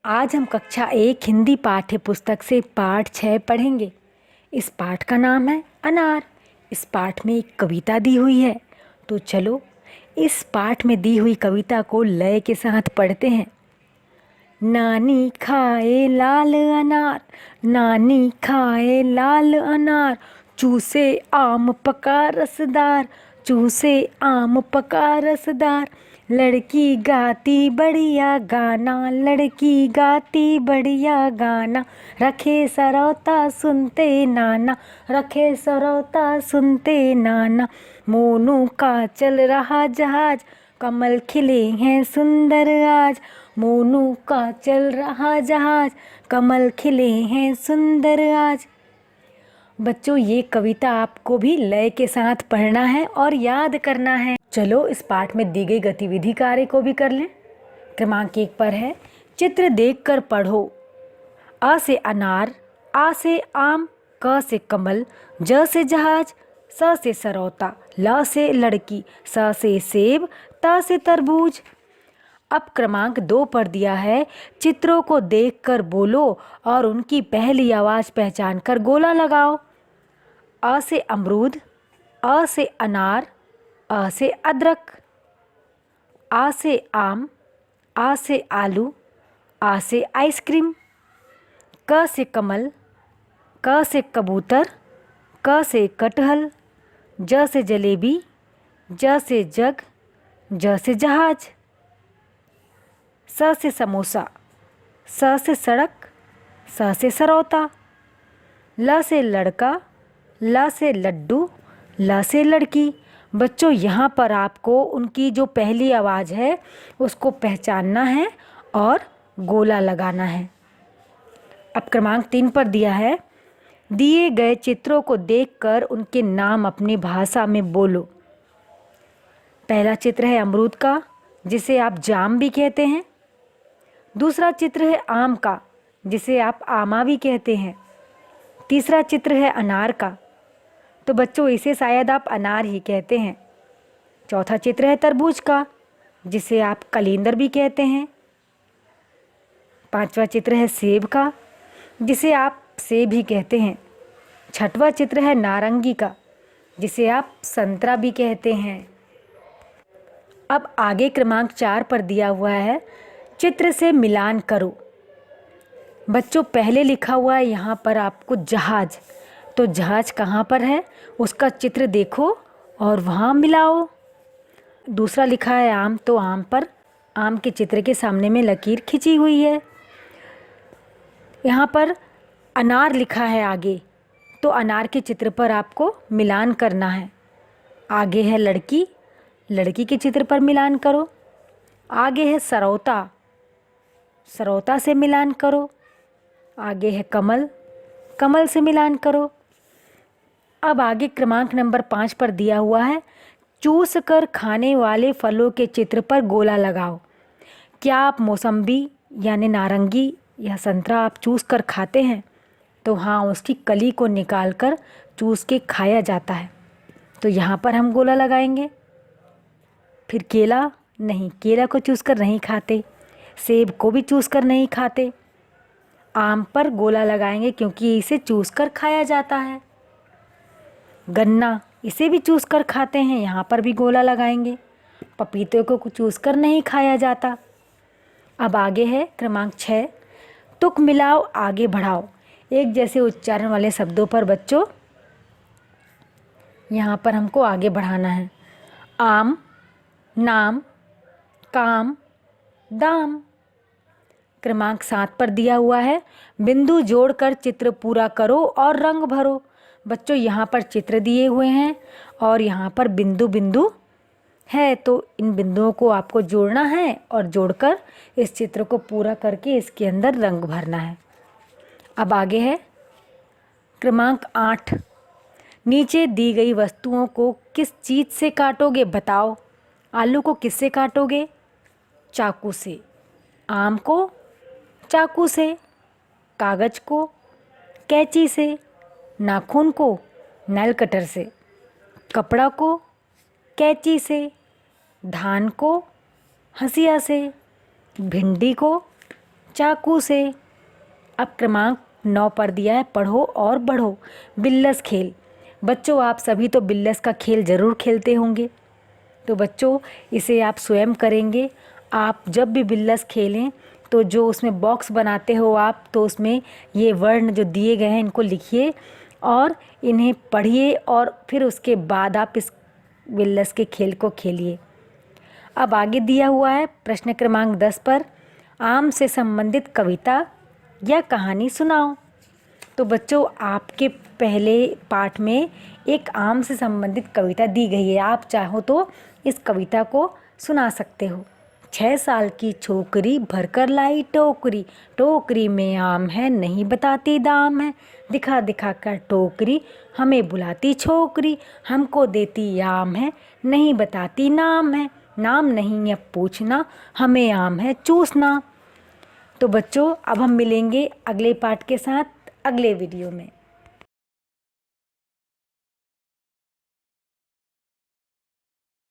आज हम कक्षा 1 हिंदी पाठ्य पुस्तक से पाठ 6 पढ़ेंगे। इस पाठ का नाम है अनार। इस पाठ में एक कविता दी हुई है, तो चलो इस पाठ में दी हुई कविता को लय के साथ पढ़ते हैं। नानी खाए लाल अनार, नानी खाए लाल अनार, चूसे आम पका रसदार, चूसे आम पका रसदार। लड़की गाती बढ़िया गाना, लड़की गाती बढ़िया गाना, रखे सरौता सुनते नाना, रखे सरौता सुनते नाना। मोनू का चल रहा जहाज, कमल खिले हैं सुंदर आज, मोनू का चल रहा जहाज, कमल खिले हैं सुंदर आज। बच्चों, ये कविता आपको भी लय के साथ पढ़ना है और याद करना है। चलो इस पाठ में दी गई गतिविधि कार्य को भी कर लें। क्रमांक 1 पर है, चित्र देखकर पढ़ो। अ से अनार, आ से आम, क से कमल, ज से जहाज, स से सरौता, ल से लड़की, स से सेब, त से तरबूज। अब क्रमांक 2 पर दिया है, चित्रों को देखकर बोलो और उनकी पहली आवाज़ पहचान कर गोला लगाओ। अ से अमरूद, अ से अनार, अ से अदरक। आ से आम, आ से आलू, आ से आइसक्रीम। क से कमल, क से कबूतर, क से कटहल, ज से जलेबी, ज से जग, ज से जहाज। स से समोसा, स से सड़क, स से सरौता। ल से लड़का, ल से लड्डू, ल से लड़की। बच्चों, यहाँ पर आपको उनकी जो पहली आवाज़ है उसको पहचानना है और गोला लगाना है। अब क्रमांक 3 पर दिया है, दिए गए चित्रों को देखकर उनके नाम अपनी भाषा में बोलो। पहला चित्र है अमरूद का, जिसे आप जाम भी कहते हैं। दूसरा चित्र है आम का, जिसे आप आमा भी कहते हैं। तीसरा चित्र है अनार का, तो बच्चों इसे शायद आप अनार ही कहते हैं। चौथा चित्र है तरबूज का, जिसे आप कलिंदर भी कहते हैं। पांचवा चित्र है सेब का, जिसे आप सेब ही कहते हैं। छठवां चित्र है नारंगी का, जिसे आप संतरा भी कहते हैं। अब आगे क्रमांक 4 पर दिया हुआ है, चित्र से मिलान करो। बच्चों, पहले लिखा हुआ है यहाँ पर आपको जहाज, तो जहाज कहाँ पर है उसका चित्र देखो और वहाँ मिलाओ। दूसरा लिखा है आम, तो आम पर आम के चित्र के सामने में लकीर खिंची हुई है। यहाँ पर अनार लिखा है आगे, तो अनार के चित्र पर आपको मिलान करना है। आगे है लड़की, लड़की के चित्र पर मिलान करो। आगे है सरौता, सरौता से मिलान करो। आगे है कमल, कमल से मिलान करो। अब आगे क्रमांक नंबर 5 पर दिया हुआ है, चूस कर खाने वाले फलों के चित्र पर गोला लगाओ। क्या आप मौसम्बी यानी नारंगी या संतरा आप चूस कर खाते हैं? तो हाँ, उसकी कली को निकाल कर चूस के खाया जाता है, तो यहाँ पर हम गोला लगाएंगे। फिर केला, नहीं, केला को चूस कर नहीं खाते। सेब को भी चूस कर नहीं खाते। आम पर गोला लगाएंगे क्योंकि इसे चूस कर खाया जाता है। गन्ना, इसे भी चूस कर खाते हैं, यहाँ पर भी गोला लगाएंगे। पपीते को चूस कर नहीं खाया जाता। अब आगे है क्रमांक 6, तुक मिलाओ आगे बढ़ाओ। एक जैसे उच्चारण वाले शब्दों पर बच्चों यहाँ पर हमको आगे बढ़ाना है। आम, नाम, काम, दाम। क्रमांक 7 पर दिया हुआ है, बिंदु जोड़कर चित्र पूरा करो और रंग भरो। बच्चों, यहाँ पर चित्र दिए हुए हैं और यहाँ पर बिंदु बिंदु है, तो इन बिंदुओं को आपको जोड़ना है और जोड़कर इस चित्र को पूरा करके इसके अंदर रंग भरना है। अब आगे है क्रमांक 8, नीचे दी गई वस्तुओं को किस चीज़ से काटोगे बताओ। आलू को किससे काटोगे? चाकू से। आम को चाकू से। कागज को कैंची से। नाखून को नेल कटर से। कपड़ा को कैंची से। धान को हंसिया से। भिंडी को चाकू से। अब क्रमांक 9 पर दिया है, पढ़ो और बढ़ो। बिल्लस खेल। बच्चों, आप सभी तो बिल्लस का खेल ज़रूर खेलते होंगे। तो बच्चों, इसे आप स्वयं करेंगे। आप जब भी बिल्लस खेलें तो जो उसमें बॉक्स बनाते हो आप, तो उसमें ये वर्ण जो दिए गए हैं इनको लिखिए और इन्हें पढ़िए और फिर उसके बाद आप इस बिल्लस के खेल को खेलिए। अब आगे दिया हुआ है प्रश्न क्रमांक 10 पर, आम से संबंधित कविता या कहानी सुनाओ। तो बच्चों, आपके पहले पाठ में एक आम से संबंधित कविता दी गई है। आप चाहो तो इस कविता को सुना सकते हो। 6 साल की छोकरी भरकर लाई टोकरी, टोकरी में आम है नहीं बताती दाम है, दिखा दिखा कर टोकरी हमें बुलाती छोकरी, हमको देती आम है नहीं बताती नाम है, नाम नहीं अब पूछना हमें आम है चूसना। तो बच्चों, अब हम मिलेंगे अगले पाठ के साथ अगले वीडियो में।